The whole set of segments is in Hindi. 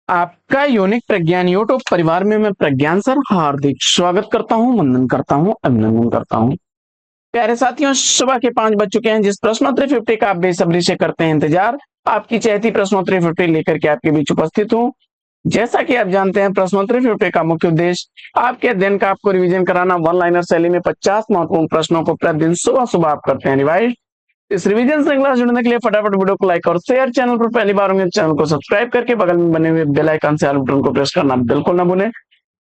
आपका यूनिक प्रज्ञान यूट्यूब परिवार में मैं प्रज्ञान सर हार्दिक स्वागत करता हूं, वंदन करता हूं, अभिनंदन करता हूं। प्यारे साथियों, सुबह के 5 बज चुके हैं। जिस प्रश्नोत्तरी 50 का आप बेसब्री से करते हैं इंतजार, आपकी चहती प्रश्नोत्तरी 50 लेकर के आपके बीच उपस्थित हूं। जैसा कि आप जानते हैं, प्रश्नोत्तरी 50 का मुख्य उद्देश्य आपके अध्ययन का आपको रिवीजन कराना। वन लाइनर शैली में 50 महत्वपूर्ण प्रश्नों को प्रतिदिन सुबह सुबह आप करते हैं रिवाइज। इस रिवीजन श्रृंखला से जुड़ने के लिए फटाफट वीडियो को लाइक और शेयर, चैनल पर पहली बार होंगे चैनल को सब्सक्राइब करके बगल में बने हुए बेल आइकन से ऑल बटन को प्रेस करना बिल्कुल ना भूलें।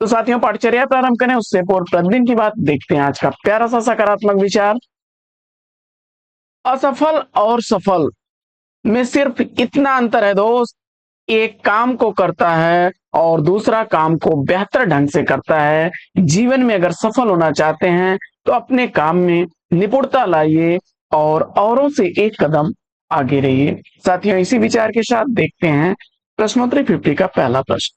तो साथियों, पाठचर्या प्रारंभ करें उससे पूर्व प्रतिदिन की बात देखते हैं। आज का प्यारा सा सकारात्मक विचार, असफल और सफल में सिर्फ इतना अंतर है दोस्त, एक काम को करता है और दूसरा काम को बेहतर ढंग से करता है। जीवन में अगर सफल होना चाहते हैं तो अपने काम में निपुणता लाइए और औरों से एक कदम आगे रहिए। साथियों, इसी विचार के साथ देखते हैं प्रश्नोत्तरी 50 का पहला प्रश्न।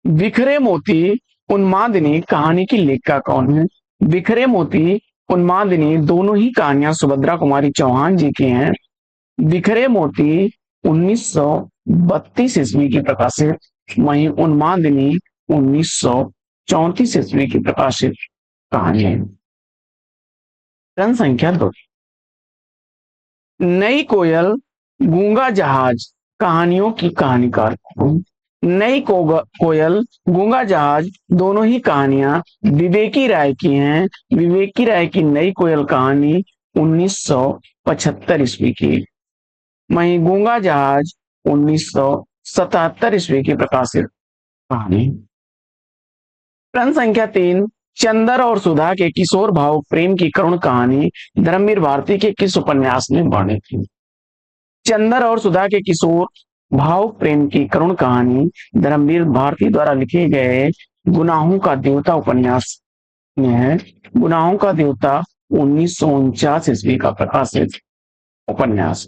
बिखरे मोती उन्मादिनी कहानी की लेखिका कौन है? बिखरे मोती उन्मादिनी दोनों ही कहानियां सुभद्रा कुमारी चौहान जी की हैं। बिखरे मोती 1932 ईस्वी की प्रकाशित, वहीं उन्मादिनी 1934 ईस्वी की प्रकाशित कहानी है। प्रश्न संख्या 2। नई कोयल, गूंगा जहाज कहानियों की कहानीकार कौन? नई कोयल, गूंगा जहाज दोनों ही कहानियां विवेकी राय की हैं। विवेकी राय की नई कोयल कहानी 1975 ईस्वी की, वहीं गूंगा जहाज 1977 ईस्वी की प्रकाशित कहानी। प्रश्न संख्या 3। चंदर और सुधा के किशोर भावुक प्रेम की करुण कहानी धर्मवीर भारती के किस उपन्यास में वर्णित थी? चंदर और सुधा के किशोर भावुक प्रेम की करुण कहानी धर्मवीर भारती द्वारा लिखे गए गुनाहों का देवता उपन्यास में है। गुनाहों का देवता 1949 ईस्वी का प्रकाशित उपन्यास।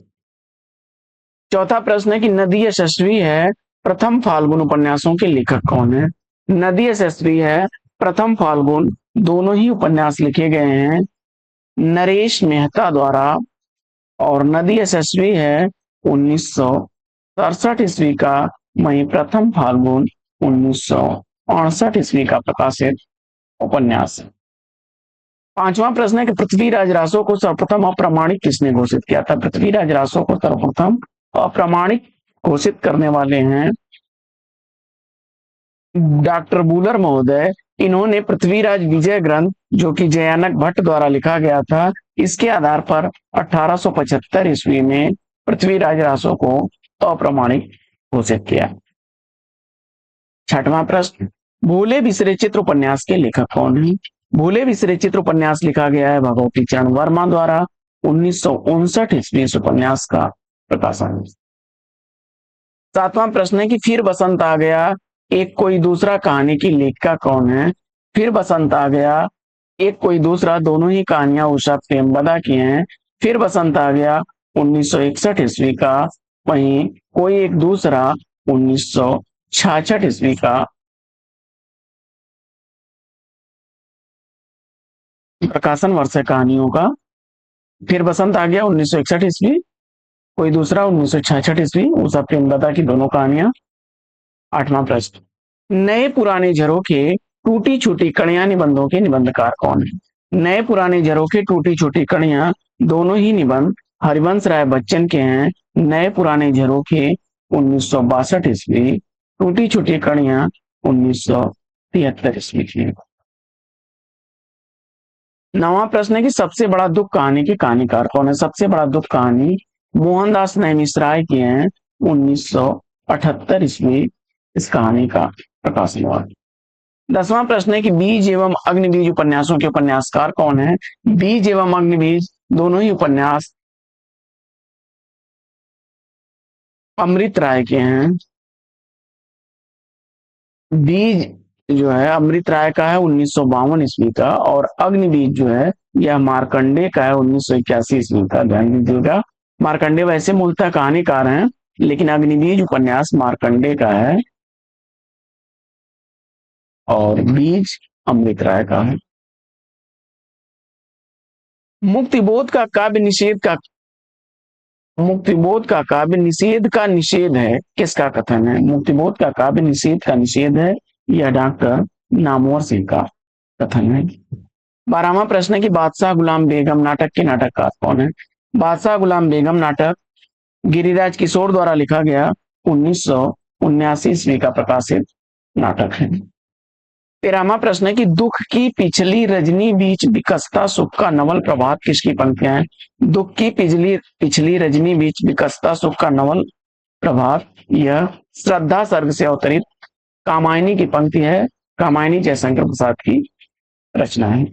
चौथा प्रश्न है कि नदी यशस्वी है प्रथम फाल्गुन उपन्यासों के लेखक कौन है? नदी यशस्वी है प्रथम फाल्गुन दोनों ही उपन्यास लिखे गए हैं नरेश मेहता द्वारा, और नदी यशस्वी है 1967 ईस्वी का, वहीं प्रथम फाल्गुन 1968 ईस्वी का प्रकाशित उपन्यास है। पांचवा प्रश्न है कि पृथ्वीराज रासो को सर्वप्रथम अप्रामाणिक किसने घोषित किया था? पृथ्वीराज रासो को सर्वप्रथम अप्रामाणिक घोषित करने वाले हैं डॉक्टर बूलर महोदय। इन्होंने पृथ्वीराज विजय ग्रंथ, जो कि जयानक भट्ट द्वारा लिखा गया था, इसके आधार पर 1875 ईस्वी में पृथ्वीराज रासो को अप्रामाणिक घोषित किया। छठवां प्रश्न, भूले बिसरे चित्र उपन्यास के लेखक कौन है? भूले बिसरे चित्र उपन्यास लिखा गया है भगवती चरण वर्मा द्वारा। 1959 ईस्वी इस उपन्यास का प्रकाशन। सातवां प्रश्न है कि फिर बसंत आ गया एक कोई दूसरा कहानी की लेखिका कौन है? फिर बसंत आ गया एक कोई दूसरा दोनों ही कहानियां उषा प्रेमवदा की हैं। फिर बसंत आ गया 1961 ईस्वी का, वहीं कोई एक दूसरा 1966 ईस्वी का प्रकाशन वर्ष है कहानियों का। फिर बसंत आ गया 1961 ईस्वी, कोई दूसरा 1966 ईस्वी, उषा प्रेमवदा की दोनों कहानियां। आठवां प्रश्न, नए पुराने झरोखे टूटी छूटी कड़ियां निबंधों के निबंधकार कौन है? नए पुराने झरोखे टूटी छूटी कड़ियां दोनों ही निबंध हरिवंश राय बच्चन के हैं। नए पुराने झरोखे 1962 ईस्वी, टूटी छूटी कड़ियां 1973 ईस्वी की। नवा प्रश्न है कि सबसे बड़ा दुख कहानी की कहानीकार कौन है? सबसे बड़ा दुख कहानी मोहनदास नैमिषराय की है। 1978 ईस्वी इस कहानी का प्रकाशन हुआ। 10वां प्रश्न है कि बीज एवं अग्निबीज उपन्यासों के उपन्यासकार कौन है? बीज एवं अग्निबीज दोनों ही उपन्यास अमृत राय के हैं। बीज जो है अमृत राय का है 1952 ईस्वी का, और अग्निबीज जो है यह मार्कंडे का है 1981 ईस्वी का। ध्यान दीजिएगा, मार्कंडे वैसे मूलतः कहानीकार हैं, लेकिन अग्निबीज उपन्यास मार्कंडे का है और बीज अमृत राय का है। मुक्तिबोध का काव्य निषेध का मुक्तिबोध का काव्य निषेध का निषेध है, किसका कथन है? मुक्तिबोध का काव्य निषेध का निषेध है, यह डॉक्टर नामवर सिंह का कथन है। 12वां प्रश्न है कि बादशाह गुलाम बेगम नाटक के नाटककार कौन है? बादशाह गुलाम बेगम नाटक गिरिराज किशोर द्वारा लिखा गया 1979 ईस्वी का प्रकाशित नाटक है। 13वां प्रश्न है कि दुख की पिछली रजनी बीच विकसता सुख का नवल प्रभात किसकी पंक्तियां हैं? दुख की पिछली रजनी बीच विकसता सुख का नवल प्रभात यह श्रद्धा सर्ग से अवतरित कामायनी की पंक्ति है। कामायनी जयशंकर प्रसाद की रचना है।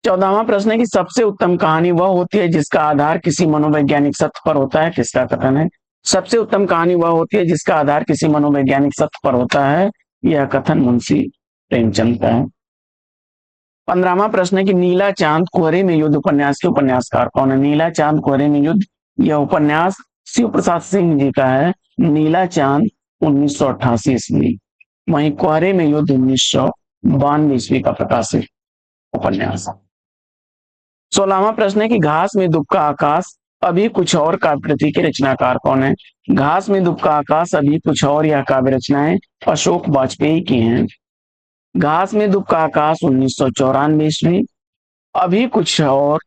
14वां प्रश्न है कि सबसे उत्तम कहानी वह होती है जिसका आधार किसी मनोवैज्ञानिक सत्य पर होता है, किसका कथन है? सबसे उत्तम कहानी वह होती है जिसका आधार किसी मनोवैज्ञानिक सत्य पर होता है, यह कथन मुंशी प्रेमचंद का है। 15वां प्रश्न है कि नीला चांद कुहरे में युद्ध उपन्यास के उपन्यासकार कौन है? नीला चांद कुहरे में युद्ध यह उपन्यास शिव प्रसाद सिंह जी का है। नीला चांद 1988 ईस्वी, वहीं कुहरे में युद्ध 1992 ईस्वी का प्रकाशित उपन्यास। 16वां प्रश्न है कि घास में दुब का आकाश अभी कुछ और काव्य के रचनाकार कौन है? घास में दुब का आकाश अभी कुछ और यह काव्य रचनाएं अशोक वाजपेयी की हैं। घास में दुब का आकाश 1994 ईस्वी, अभी कुछ और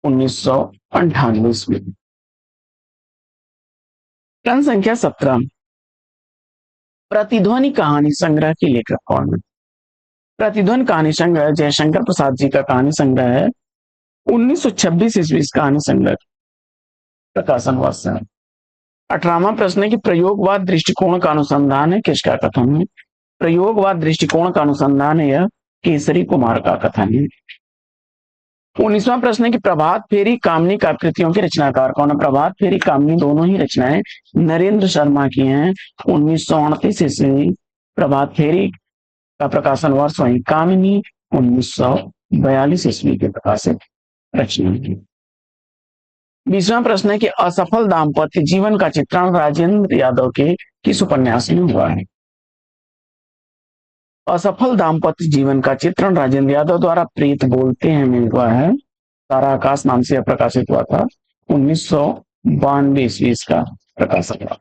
1998 ईस्वी। प्रश्न संख्या 17, प्रतिध्वनि कहानी संग्रह के लेखक कौन है? प्रतिध्वनि कहानी संग्रह जयशंकर प्रसाद जी का कहानी संग्रह है। 1926 ईस्वी कहानी संग्रह प्रकाशन वर्ष है। 18वां प्रश्न है कि प्रयोगवाद दृष्टिकोण का अनुसंधान है, किसका कथन है? प्रयोगवाद दृष्टिकोण का अनुसंधान है, यह केसरी कुमार का कथन है। 19वां प्रश्न है कि प्रभात फेरी कामनी का कृतियों के रचनाकार कौन है? प्रभात फेरी कामनी दोनों ही रचनाएं नरेंद्र शर्मा की हैं। 1938 ईस्वी प्रभात फेरी का प्रकाशन वर्ष, वहीं कामिनी 1942 ईस्वी के प्रकाशित रचना की। 20वां प्रश्न है कि असफल दाम्पत्य जीवन का चित्रण राजेंद्र यादव के किस उपन्यास में हुआ है? असफल दाम्पत्य जीवन का चित्रण राजेंद्र यादव द्वारा प्रीत बोलते हैं में हुआ है। तारा आकाश नाम से प्रकाशित हुआ था। 1992 ईस्वी इसका प्रकाशन हुआ।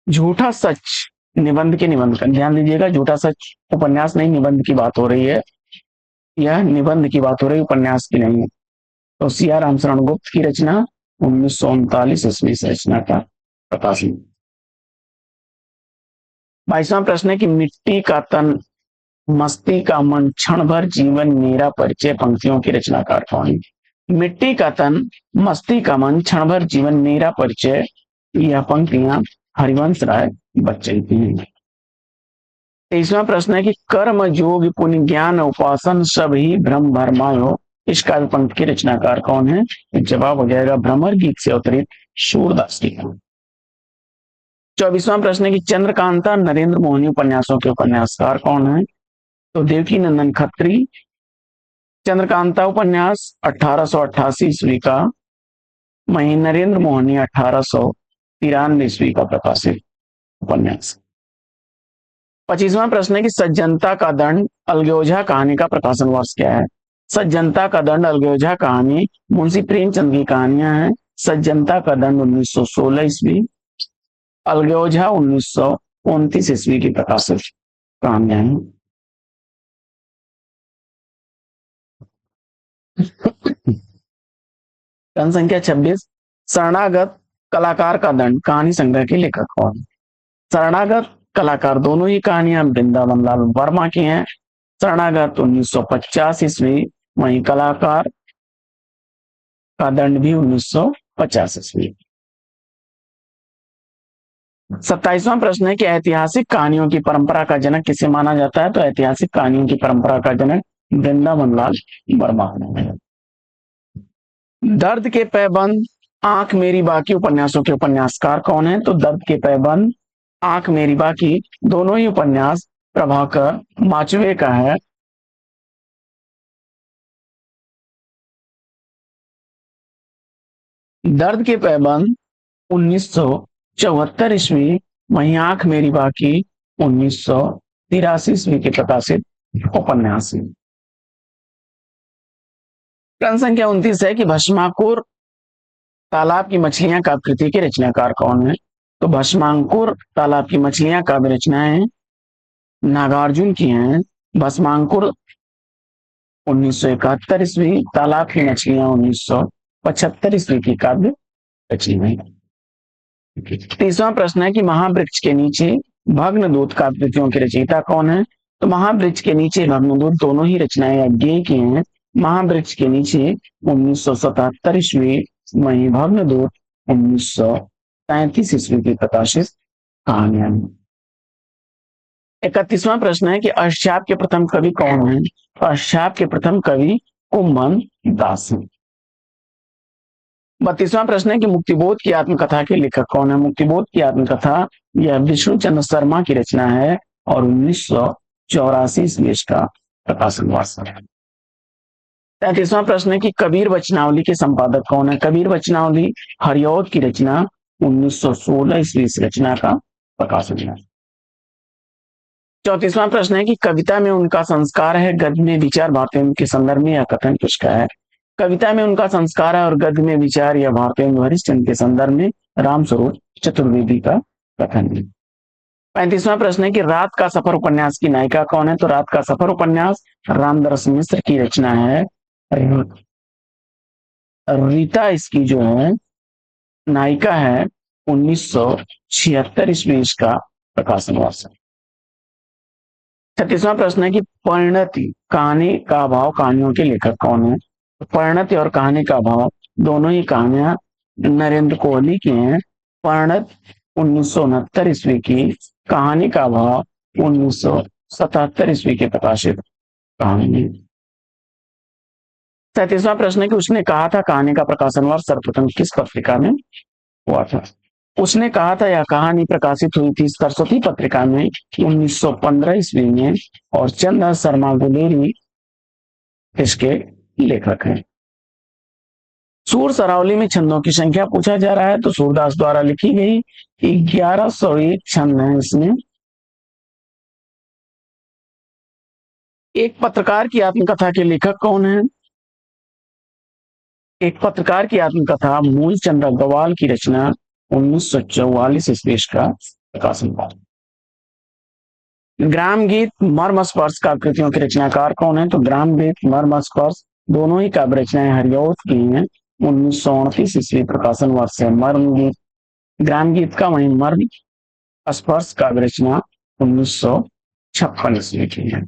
झूठा सच निबंध के निबंध का ध्यान दीजिएगा। झूठा सच उपन्यास नहीं, निबंध की बात हो रही है। यह निबंध की बात हो रही है, उपन्यास की नहीं है। तो सिया रामशरण गुप्त की रचना 1939 ईस्वी से रचना का प्रकाशन। 22वां प्रश्न है कि मिट्टी का तन मस्ती का मन क्षण भर जीवन मेरा परिचय पंक्तियों की रचनाकार कौन है? मिट्टी का तन मस्ती का मन क्षण भर जीवन मेरा परिचय, यह पंक्तियां हरिवंश राय बच्चन की हैं। 23वां प्रश्न है कि कर्म योग पुण्य ज्ञान उपासन सब ही भ्रम भरमायो, इस काव्य पंक्ति के रचनाकार कौन है? जवाब हो जाएगा भ्रमर गीत से अवतरित सूरदास जी का। 24वां प्रश्न है कि चंद्रकांता नरेंद्र मोहनी उपन्यासों के उपन्यासकार कौन है? तो देवकी नंदन खत्री। चंद्रकांता उपन्यास 1888 ईस्वी का, वहीं नरेंद्र मोहनी 1893 ईस्वी का प्रकाशित उपन्यास। 25वां प्रश्न है कि सज्जनता का दंड अलगोजा कहानी का प्रकाशन वर्ष क्या है? सज्जनता का दंड अलगोजा कहानी मुंशी प्रेमचंद की कहानियां हैं। सज्जनता का दंड 1916 ईस्वी, अलगोजा 1929 ईस्वी की प्रकाशित कहानियां हैं। प्रश्न संख्या 26, शरणागत कलाकार का दंड कहानी संग्रह के लेखक कौन? शरणागत कलाकार दोनों ही कहानियां वृंदावन लाल वर्मा की हैं। शरणागत 1950 ईस्वी, वहीं कलाकार का दंड भी 1950 ईस्वी। 27वां प्रश्न है कि ऐतिहासिक कहानियों की परंपरा का जनक किसे माना जाता है? तो ऐतिहासिक कहानियों की परंपरा का जनक वृंदावन लाल वर्मा। दर्द के पैबंद आंख मेरी बाकी उपन्यासों के उपन्यासकार कौन है? तो दर्द के पैबंद आंख मेरी बाकी दोनों ही उपन्यास प्रभाकर माचवे का है। दर्द के पैबंद 1974 ईस्वी, वहीं आंख मेरी बाकी 1983 ईस्वी के प्रकाशित उपन्यास है। प्रश्न संख्या 29 है कि भस्माकुर तालाब की मछलियां काव्य कृति के रचनाकार कौन है? तो भस्मांकुर तालाब की मछलियां काव्य रचनाएं नागार्जुन की हैं। भस्मांकुर 1971 ईस्वी, तालाब की मछलियां 1975 ईस्वी की काव्य रची गई। तीसरा प्रश्न है कि महावृक्ष के नीचे भग्नदूत काव्य कृतियों के रचयिता कौन है? तो महावृक्ष के नीचे भग्नदूत दोनों ही रचनाएं अज्ञेय की हैं। महावृक्ष के नीचे 1977 ईस्वी, वहीं भग्नदूत 1933 ईस्वी की प्रकाशित कहानियां। 31वां प्रश्न है कि अष्टचाप के प्रथम कवि कौन है? तो अष्टचाप के प्रथम कवि कुम्भन दास हैं। 32वां प्रश्न है कि मुक्तिबोध की आत्मकथा के लेखक कौन है? मुक्तिबोध की आत्मकथा यह विष्णु चंद्र शर्मा की रचना है और 1984 ईस्वी का प्रकाशन हुआ है। 33वां प्रश्न है कि कबीर वचनावली के संपादक कौन है? कबीर वचनावली हरिऔध की रचना 1916 ईस्वी इस रचना का प्रकाशन है। 34वां प्रश्न है कि कविता में उनका संस्कार है, गद्य में विचार भारतेंदु के संदर्भ में यह कथन किसका है? कविता में उनका संस्कार है और गद्य में विचार या भारतेंदु हरिश्चंद्र के संदर्भ में रामस्वरूप चतुर्वेदी का कथन है। 35वां प्रश्न है कि रात का सफर उपन्यास की नायिका कौन है? तो रात का सफर उपन्यास रामदरस मिश्र की रचना है। रीता इसकी जो है नायिका है। 1976 ईस्वी इसका प्रकाशन हुआ है। 36वां प्रश्न है कि परिणति कहानी का भाव कहानियों के लेखक कौन है? परिणति और कहानी का भाव दोनों ही कहानियां नरेंद्र कोहली की हैं। परिणत 1969 ईस्वी की, कहानी का भाव 1977 ईस्वी के प्रकाशित कहानी। 37वां प्रश्न है कि उसने कहा था कहानी का प्रकाशन वर्ष सर्वप्रथम किस पत्रिका में हुआ था? उसने कहा था यह कहानी प्रकाशित हुई थी सरस्वती पत्रिका में 1915 ईस्वी में और चंद्र शर्मा गुलेरी इसके लेखक हैं। सूर सरावली में छंदों की संख्या पूछा जा रहा है, तो सूरदास द्वारा लिखी गई 1101 छंद है इसमें। एक पत्रकार की आत्मकथा के लेखक कौन है? एक पत्रकार की आत्मकथा मूल चंद्र अग्रवाल की रचना 1944 ईस्वी का प्रकाशन हुआ। ग्राम गीत मर्म स्पर्श काव्य कृतियों के रचनाकार कौन है? तो ग्राम गीत मर्म स्पर्श दोनों ही काव्य रचनाएं हरिऔध की हैं। 1929 ईस्वी प्रकाशन वर्ष है मर्म गीत ग्राम गीत का, वहीं मर्म स्पर्श काव्य रचना 1956 ईस्वी की है।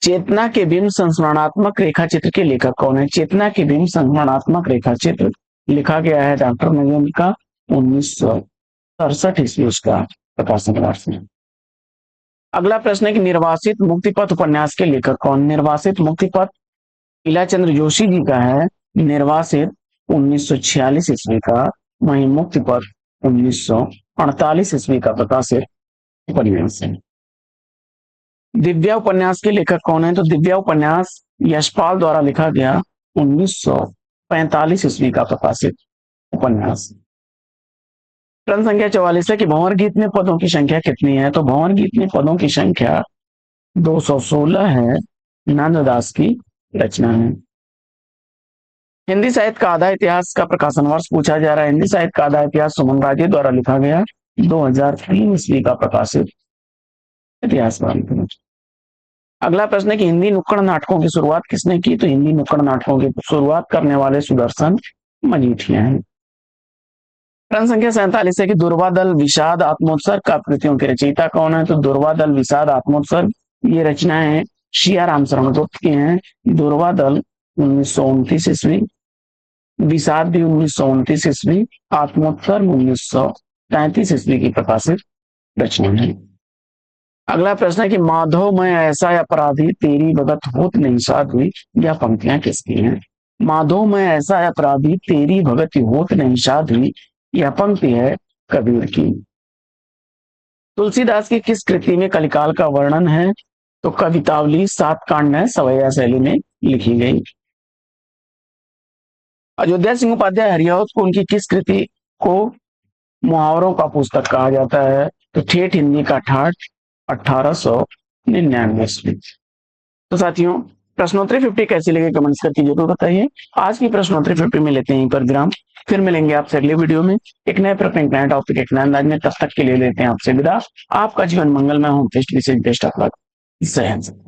चेतना के बिंब संस्मरणात्मक रेखा चित्र के लेखक कौन है? चेतना के बिंब संस्मरणात्मक रेखा चित्र लिखा गया है डॉक्टर नजम का 1967 ईस्वी का प्रकाशन वर्ष में। अगला प्रश्न है कि निर्वासित मुक्तिपथ उपन्यास के लेखक कौन? निर्वासित मुक्तिपथ इलाचंद्र जोशी जी का है। निर्वासित 1946 ईस्वी का, वहीं मुक्तिपथ 1948 ईस्वी का प्रकाशित उपन्यास है। दिव्या उपन्यास के लेखक कौन है? तो दिव्या उपन्यास यशपाल द्वारा लिखा गया 1945 ईस्वी का प्रकाशित उपन्यास। प्रश्न संख्या 44 है कि भंवर गीत में पदों की संख्या कितनी है? तो भंवर गीत में पदों की संख्या 216 है। नंददास की रचना है। हिंदी साहित्य का आधा इतिहास का प्रकाशन वर्ष पूछा जा रहा है। हिंदी साहित्य का आधा इतिहास सुमन राजे द्वारा लिखा गया 2003 ईस्वी का प्रकाशित इतिहास। अगला प्रश्न है कि हिंदी नुक्कड़ नाटकों की शुरुआत किसने की? तो हिंदी नुक्कड़ नाटकों की शुरुआत करने वाले सुदर्शन मजीठिया हैं। प्रश्न संख्या 47 है कि दुर्वादल विषाद आत्मोत्सर्ग का कृतियों के रचयिता कौन है? तो दुर्वादल विषाद आत्मोत्सर्ग ये रचनाएं शिया राम शरण गुप्त की हैं। दुर्वादल 1929 ईस्वी, विषाद भी 1929 ईस्वी, आत्मोत्सर्ग 1933 ईस्वी की प्रकाशित रचना है। अगला प्रश्न है कि माधव मैं ऐसा अपराधी तेरी भगत होत नहीं साधवी, यह पंक्तियां किसकी हैं? माधव मैं ऐसा अपराधी तेरी भगत होत नहीं साधवी, यह पंक्ति है कबीर की। तुलसीदास की किस कृति में कलिकाल का वर्णन है? तो कवितावली 7 कांड है, सवैया शैली में लिखी गई। अयोध्या सिंह उपाध्याय हरिऔध को उनकी किस कृति को मुहावरों का पुस्तक कहा जाता है? तो ठेठ हिंदी का ठाठ 1800 99। तो साथियों, प्रश्नोत्तरी 50 कैसी लगी कमेंट्स करके जरूर बताइए। आज की प्रश्नोत्तरी 50 में लेते हैं यहीं पर विराम। फिर मिलेंगे आपसे अगले वीडियो में एक नए प्रश्न, एक नया टॉपिक, एक नए अंदाज में। तब तक के लिए लेते हैं आपसे विदा। आपका जीवन मंगलमय हो। Best wishes best of luck. जय हिंद।